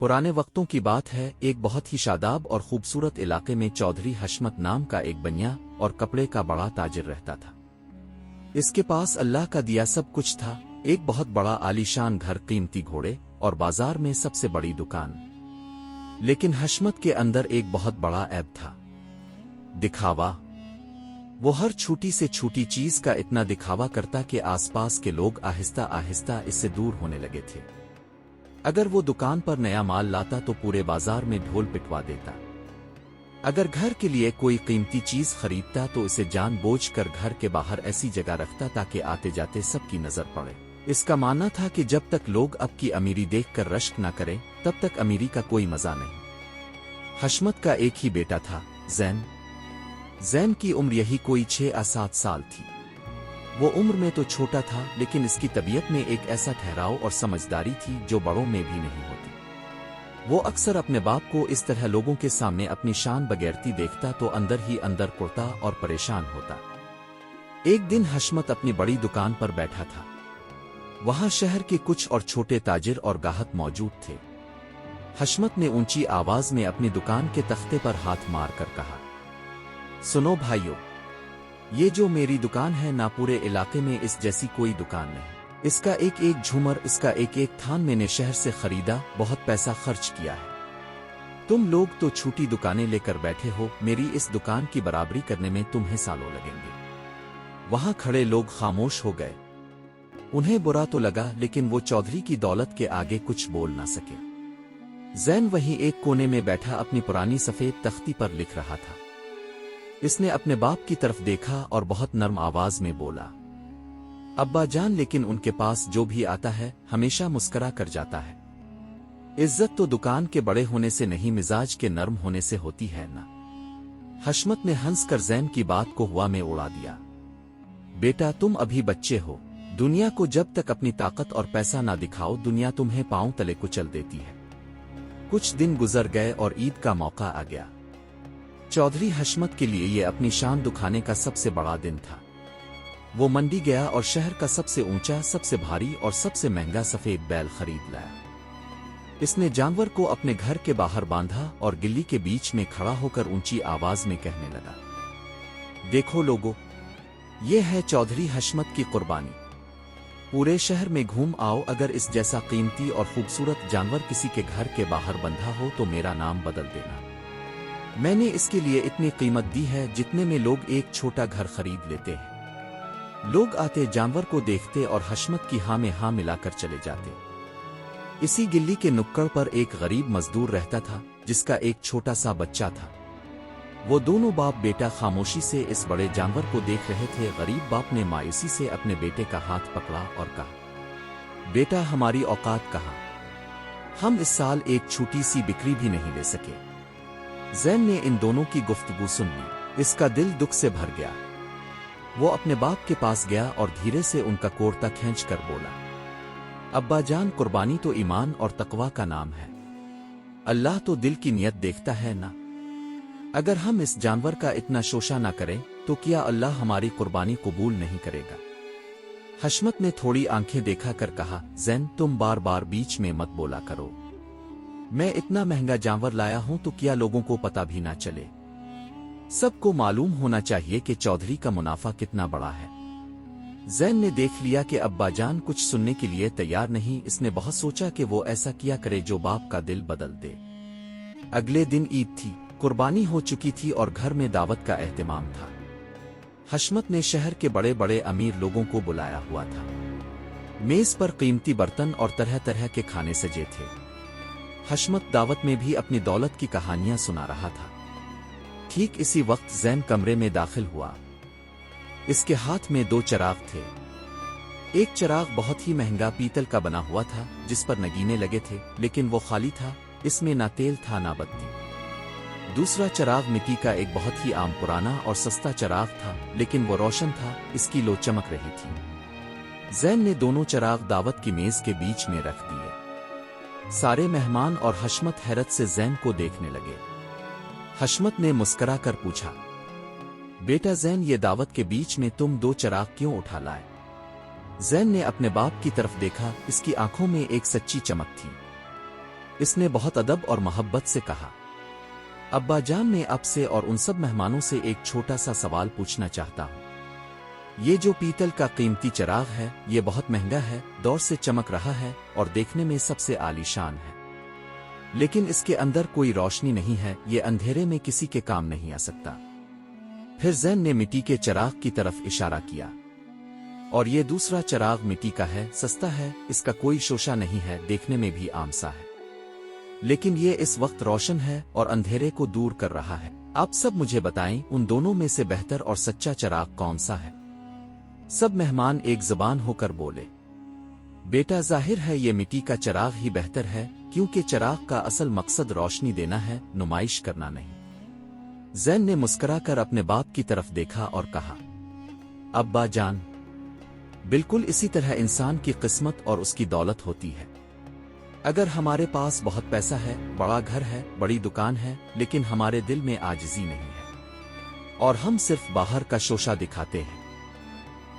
पुराने वक्तों की बात है। एक बहुत ही शादाब और खूबसूरत इलाके में चौधरी हशमत नाम का एक बनिया और कपड़े का बड़ा ताजिर रहता था। इसके पास अल्लाह का दिया सब कुछ था। एक बहुत बड़ा आलीशान घर, कीमती घोड़े और बाजार में सबसे बड़ी दुकान। लेकिन हशमत के अंदर एक बहुत बड़ा ऐब था, दिखावा। वो हर छोटी से छोटी चीज का इतना दिखावा करता कि आसपास के लोग आहिस्ता आहिस्ता इससे दूर होने लगे थे। अगर वो दुकान पर नया माल लाता तो पूरे बाजार में ढोल पिटवा देता। अगर घर के लिए कोई कीमती चीज खरीदता तो इसे जानबूझकर घर के बाहर ऐसी जगह रखता ताकि आते जाते सबकी नजर पड़े। इसका मानना था कि जब तक लोग अब की अमीरी देखकर रश्क न करें तब तक अमीरी का कोई मजा नहीं। हशमत का एक ही बेटा था, ज़ैन। ज़ैन की उम्र यही कोई 6 या 7 साल थी। वो उम्र में तो छोटा था, लेकिन इसकी तबीयत में एक ऐसा ठहराव और समझदारी थी जो बड़ों में भी नहीं होती। वो अक्सर अपने बाप को इस तरह लोगों के सामने अपनी शान बगैरती देखता तो अंदर ही अंदर कुड़ता और परेशान होता। एक दिन हशमत अपनी बड़ी दुकान पर बैठा था। वहां शहर के कुछ और छोटे ताजिर और गाहक मौजूद थे। हशमत ने ऊंची आवाज में अपनी दुकान के तख्ते पर हाथ मारकर कहा, सुनो भाइयों, ये जो मेरी दुकान है ना, पूरे इलाके में इस जैसी कोई दुकान नहीं। इसका एक एक झूमर, इसका एक एक थान मैंने शहर से खरीदा, बहुत पैसा खर्च किया है। तुम लोग तो छोटी दुकानें लेकर बैठे हो, मेरी इस दुकान की बराबरी करने में तुम्हें सालों लगेंगे। वहां खड़े लोग खामोश हो गए। उन्हें बुरा तो लगा, लेकिन वो चौधरी की दौलत के आगे कुछ बोल ना सके। ज़ैन वहीं एक कोने में बैठा अपनी पुरानी सफेद तख्ती पर लिख रहा था। इसने अपने बाप की तरफ देखा और बहुत नर्म आवाज में बोला, अब्बा जान, लेकिन उनके पास जो भी आता है हमेशा मुस्करा कर जाता है। इज्जत तो दुकान के बड़े होने से नहीं, मिजाज के नर्म होने से होती है ना। हशमत ने हंसकर ज़ैन की बात को हवा में उड़ा दिया। बेटा, तुम अभी बच्चे हो। दुनिया को जब तक अपनी ताकत और पैसा ना दिखाओ, दुनिया तुम्हें पांव तले कुचल देती है। कुछ दिन गुजर गए और ईद का मौका आ गया। चौधरी हशमत के लिए ये अपनी शान दिखाने का सबसे बड़ा दिन था। वो मंडी गया और शहर का सबसे ऊंचा, सबसे भारी और सबसे महंगा सफेद बैल खरीद लाया। इसने जानवर को अपने घर के बाहर बांधा और गिल्ली के बीच में खड़ा होकर ऊंची आवाज में कहने लगा, देखो लोगों, ये है चौधरी हशमत की कुर्बानी। पूरे शहर में घूम आओ, अगर इस जैसा कीमती और खूबसूरत जानवर किसी के घर के बाहर बंधा हो तो मेरा नाम बदल देना। मैंने इसके लिए इतनी कीमत दी है जितने में लोग एक छोटा घर खरीद लेते हैं। लोग आते, जानवर को देखते और हशमत की हाँ में हाँ मिलाकर चले जाते। इसी गिल्ली के नुक्कड़ पर एक गरीब मजदूर रहता था जिसका एक छोटा सा बच्चा था। वो दोनों बाप बेटा खामोशी से इस बड़े जानवर को देख रहे थे। गरीब बाप ने मायूसी से अपने बेटे का हाथ पकड़ा और कहा, बेटा, हमारी औकात कहाँ, हम इस साल एक छोटी सी बिक्री भी नहीं ले सके। ज़ैन ने इन दोनों की गुफ्तगू सुन ली। इसका दिल दुख से भर गया। वो अपने बाप के पास गया और धीरे से उनका कोर्ता खींचकर बोला, अब्बा जान, कुर्बानी तो ईमान और तकवा का नाम है। अल्लाह तो दिल की नियत देखता है ना। अगर हम इस जानवर का इतना शोषा ना करें तो क्या अल्लाह हमारी कुर्बानी कबूल नहीं करेगा? हशमत ने थोड़ी आंखें देखा कर कहा, ज़ैन, तुम बार बार बीच में मत बोला करो। मैं इतना महंगा जानवर लाया हूं तो क्या लोगों को पता भी ना चले? सबको मालूम होना चाहिए कि चौधरी का मुनाफा कितना बड़ा है। ज़ैन ने देख लिया कि अब्बा जान कुछ सुनने के लिए तैयार नहीं। इसने बहुत सोचा कि वो ऐसा किया करे जो बाप का दिल बदल दे। अगले दिन ईद थी। कुर्बानी हो चुकी थी और घर में दावत का एहतमाम था। हशमत ने शहर के बड़े बड़े अमीर लोगों को बुलाया हुआ था। मेज पर कीमती बर्तन और तरह तरह के खाने सजे थे। हशमत दावत में भी अपनी दौलत की कहानियां सुना रहा था। ठीक इसी वक्त ज़ैन कमरे में दाखिल हुआ। इसके हाथ में 2 चिराग थे। एक चिराग बहुत ही महंगा पीतल का बना हुआ था जिस पर नगीने लगे थे, लेकिन वो खाली था, इसमें ना तेल था ना बत्ती। दूसरा चिराग मिट्टी का एक बहुत ही आम, पुराना और सस्ता चिराग था, लेकिन वो रोशन था, इसकी लो चमक रही थी। ज़ैन ने दोनों चिराग दावत की मेज के बीच में रख दिए। सारे मेहमान और हशमत हैरत से ज़ैन को देखने लगे। हशमत ने मुस्करा कर पूछा, बेटा ज़ैन, ये दावत के बीच में तुम 2 चिराग क्यों उठा लाए? ज़ैन ने अपने बाप की तरफ देखा। इसकी आंखों में एक सच्ची चमक थी। اس نے بہت ادب اور محبت سے کہا، ابا جان میں آپ سے اور ان سب مہمانوں سے ایک چھوٹا سا سوال پوچھنا چاہتا ہوں۔ یہ جو پیتل کا قیمتی چراغ ہے یہ بہت مہنگا ہے، دور سے چمک رہا ہے اور دیکھنے میں سب سے عالی شان ہے، لیکن اس کے اندر کوئی روشنی نہیں ہے، یہ اندھیرے میں کسی کے کام نہیں آ سکتا۔ پھر زین نے مٹی کے چراغ کی طرف اشارہ کیا، اور یہ دوسرا چراغ مٹی کا ہے، سستا ہے، اس کا کوئی شوشہ نہیں ہے، دیکھنے میں بھی عام سا ہے، لیکن یہ اس وقت روشن ہے اور اندھیرے کو دور کر رہا ہے۔ آپ سب مجھے بتائیں ان دونوں میں سے بہتر اور سچا چراغ کون سا ہے؟ سب مہمان ایک زبان ہو کر بولے، بیٹا ظاہر ہے یہ مٹی کا چراغ ہی بہتر ہے، کیونکہ چراغ کا اصل مقصد روشنی دینا ہے، نمائش کرنا نہیں۔ زین نے مسکرا کر اپنے باپ کی طرف دیکھا اور کہا، ابا جان، بالکل اسی طرح انسان کی قسمت اور اس کی دولت ہوتی ہے۔ اگر ہمارے پاس بہت پیسہ ہے، بڑا گھر ہے، بڑی دکان ہے، لیکن ہمارے دل میں عاجزی نہیں ہے اور ہم صرف باہر کا شوشہ دکھاتے ہیں،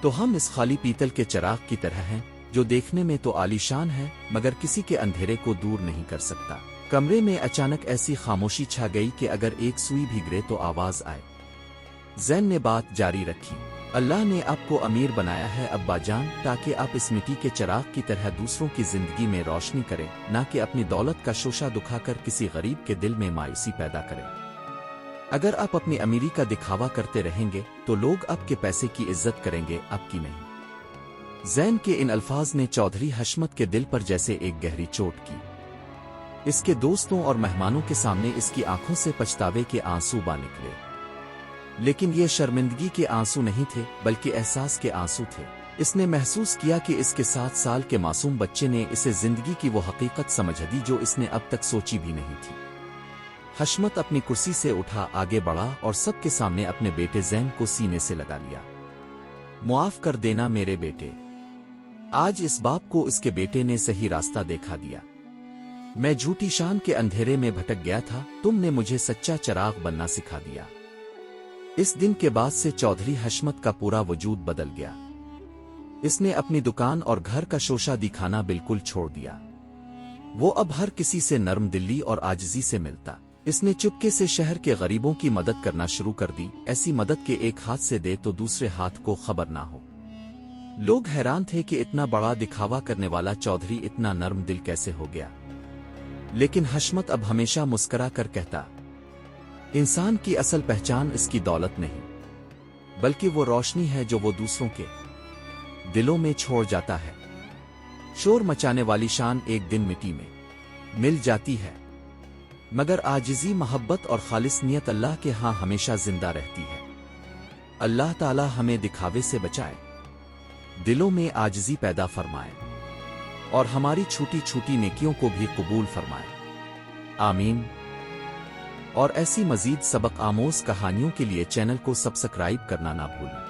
تو ہم اس خالی پیتل کے چراغ کی طرح ہیں جو دیکھنے میں تو عالی شان ہے مگر کسی کے اندھیرے کو دور نہیں کر سکتا۔ کمرے میں اچانک ایسی خاموشی چھا گئی کہ اگر ایک سوئی بھی گرے تو آواز آئے۔ زین نے بات جاری رکھی، اللہ نے آپ کو امیر بنایا ہے ابا جان، تاکہ آپ اس مٹی کے چراغ کی طرح دوسروں کی زندگی میں روشنی کریں، نہ کہ اپنی دولت کا شوشہ دکھا کر کسی غریب کے دل میں مایوسی پیدا کریں۔ اگر آپ اپنی امیری کا دکھاوا کرتے رہیں گے تو لوگ آپ کے پیسے کی عزت کریں گے، آپ کی نہیں۔ زین کے ان الفاظ نے چودھری حشمت کے دل پر جیسے ایک گہری چوٹ کی۔ اس کے دوستوں اور مہمانوں کے سامنے اس کی آنکھوں سے پچھتاوے کے آنسو بہہ نکلے، لیکن یہ شرمندگی کے آنسو نہیں تھے بلکہ احساس کے آنسو تھے۔ اس نے محسوس کیا کہ اس کے 7 سال کے معصوم بچے نے اسے زندگی کی وہ حقیقت سمجھ دی جو اس نے اب تک سوچی بھی نہیں تھی۔ حشمت اپنی کرسی سے اٹھا، آگے بڑھا اور سب کے سامنے اپنے بیٹے زین کو سینے سے لگا لیا۔ معاف کر دینا میرے بیٹے، آج اس باپ کو اس کے بیٹے نے صحیح راستہ دکھا دیا۔ میں جھوٹی شان کے اندھیرے میں بھٹک گیا تھا، تم نے مجھے سچا چراغ بننا سکھا دیا۔ اس دن کے بعد سے چودھری حشمت کا پورا وجود بدل گیا۔ اس نے اپنی دکان اور گھر کا شوشہ دکھانا بالکل چھوڑ دیا۔ وہ اب ہر کسی سے نرم دلی اور عاجزی سے ملتا۔ اس نے چپکے سے شہر کے غریبوں کی مدد کرنا شروع کر دی، ایسی مدد کے ایک ہاتھ سے دے تو دوسرے ہاتھ کو خبر نہ ہو۔ لوگ حیران تھے کہ اتنا بڑا دکھاوا کرنے والا چودھری اتنا نرم دل کیسے ہو گیا، لیکن حشمت اب ہمیشہ مسکرا کر کہتا، انسان کی اصل پہچان اس کی دولت نہیں بلکہ وہ روشنی ہے جو وہ دوسروں کے دلوں میں چھوڑ جاتا ہے۔ شور مچانے والی شان ایک دن مٹی میں مل جاتی ہے، مگر عاجزی، محبت اور خالص نیت اللہ کے ہاں ہمیشہ زندہ رہتی ہے۔ اللہ تعالی ہمیں دکھاوے سے بچائے، دلوں میں عاجزی پیدا فرمائے اور ہماری چھوٹی چھوٹی نیکیوں کو بھی قبول فرمائے، آمین۔ اور ایسی مزید سبق آموز کہانیوں کے لیے چینل کو سبسکرائب کرنا نہ بھولیں۔